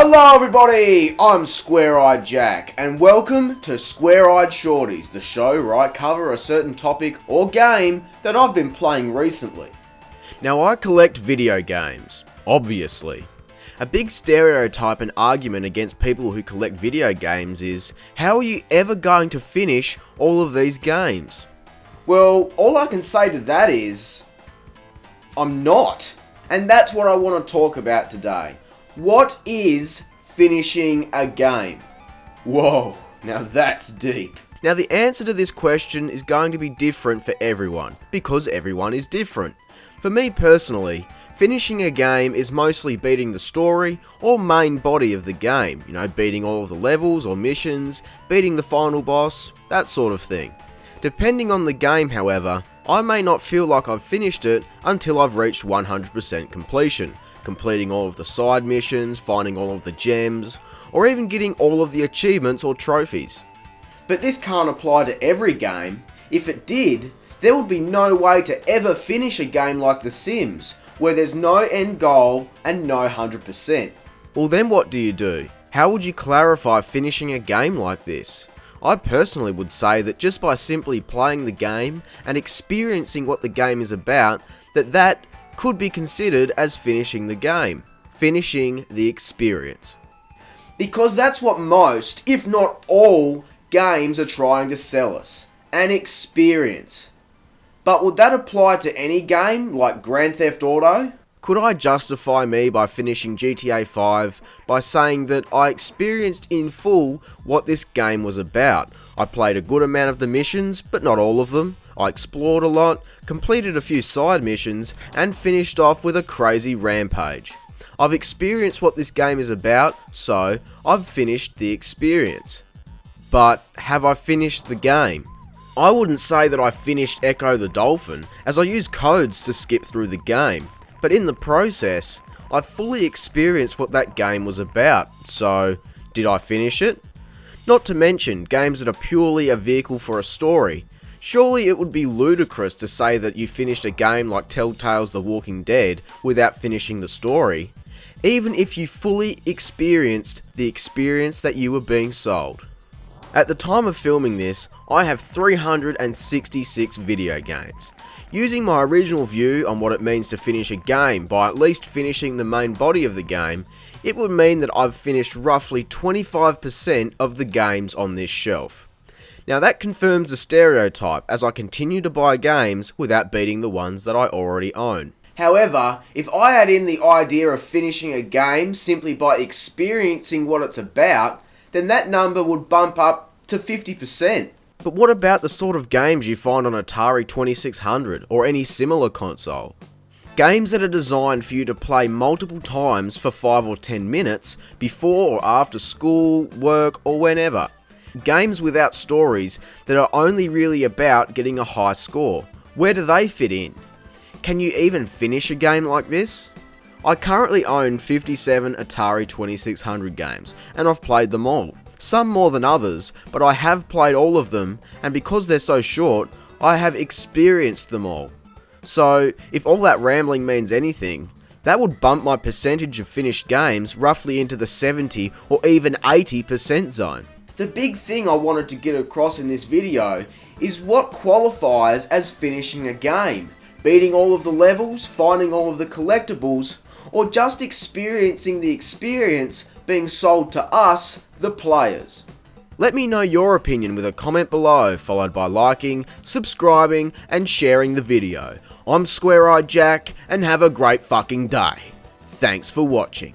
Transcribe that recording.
Hello everybody, I'm Square-Eyed Jack, and welcome to Square-Eyed Shorties, the show where I cover a certain topic or game that I've been playing recently. Now I collect video games, obviously. A big stereotype and argument against people who collect video games is, how are you ever going to finish all of these games? Well, all I can say to that is, I'm not. And that's what I want to talk about today. What is finishing a game? Whoa, now that's deep. Now the answer to this question is going to be different for everyone, because everyone is different. For me personally, finishing a game is mostly beating the story or main body of the game, beating all of the levels or missions, beating the final boss, that sort of thing. Depending on the game, however, I may not feel like I've finished it until I've reached 100% completion, completing all of the side missions, finding all of the gems, or even getting all of the achievements or trophies. But this can't apply to every game. If it did, there would be no way to ever finish a game like The Sims, where there's no end goal and no 100%. Well then what do you do? How would you clarify finishing a game like this? I personally would say that just by simply playing the game and experiencing what the game is about, that could be considered as finishing the game. Finishing the experience. Because that's what most, if not all, games are trying to sell us. An experience. But would that apply to any game, like Grand Theft Auto? Could I justify me by finishing GTA 5 by saying that I experienced in full what this game was about? I played a good amount of the missions, but not all of them. I explored a lot, completed a few side missions, and finished off with a crazy rampage. I've experienced what this game is about, so I've finished the experience. But have I finished the game? I wouldn't say that I finished Echo the Dolphin, as I used codes to skip through the game. But in the process, I fully experienced what that game was about, so did I finish it? Not to mention games that are purely a vehicle for a story. Surely it would be ludicrous to say that you finished a game like Telltale's The Walking Dead without finishing the story, even if you fully experienced the experience that you were being sold. At the time of filming this, I have 366 video games. Using my original view on what it means to finish a game by at least finishing the main body of the game, it would mean that I've finished roughly 25% of the games on this shelf. Now that confirms the stereotype, as I continue to buy games without beating the ones that I already own. However, if I add in the idea of finishing a game simply by experiencing what it's about, then that number would bump up to 50%. But what about the sort of games you find on Atari 2600 or any similar console? Games that are designed for you to play multiple times for 5 or 10 minutes before or after school, work, or whenever. Games without stories that are only really about getting a high score. Where do they fit in? Can you even finish a game like this? I currently own 57 Atari 2600 games, and I've played them all. Some more than others, but I have played all of them, and because they're so short, I have experienced them all. So, if all that rambling means anything, that would bump my percentage of finished games roughly into the 70 or even 80% zone. The big thing I wanted to get across in this video is what qualifies as finishing a game. Beating all of the levels, finding all of the collectibles, or just experiencing the experience being sold to us, the players. Let me know your opinion with a comment below, followed by liking, subscribing, and sharing the video. I'm Square-Eyed Jack, and have a great fucking day. Thanks for watching.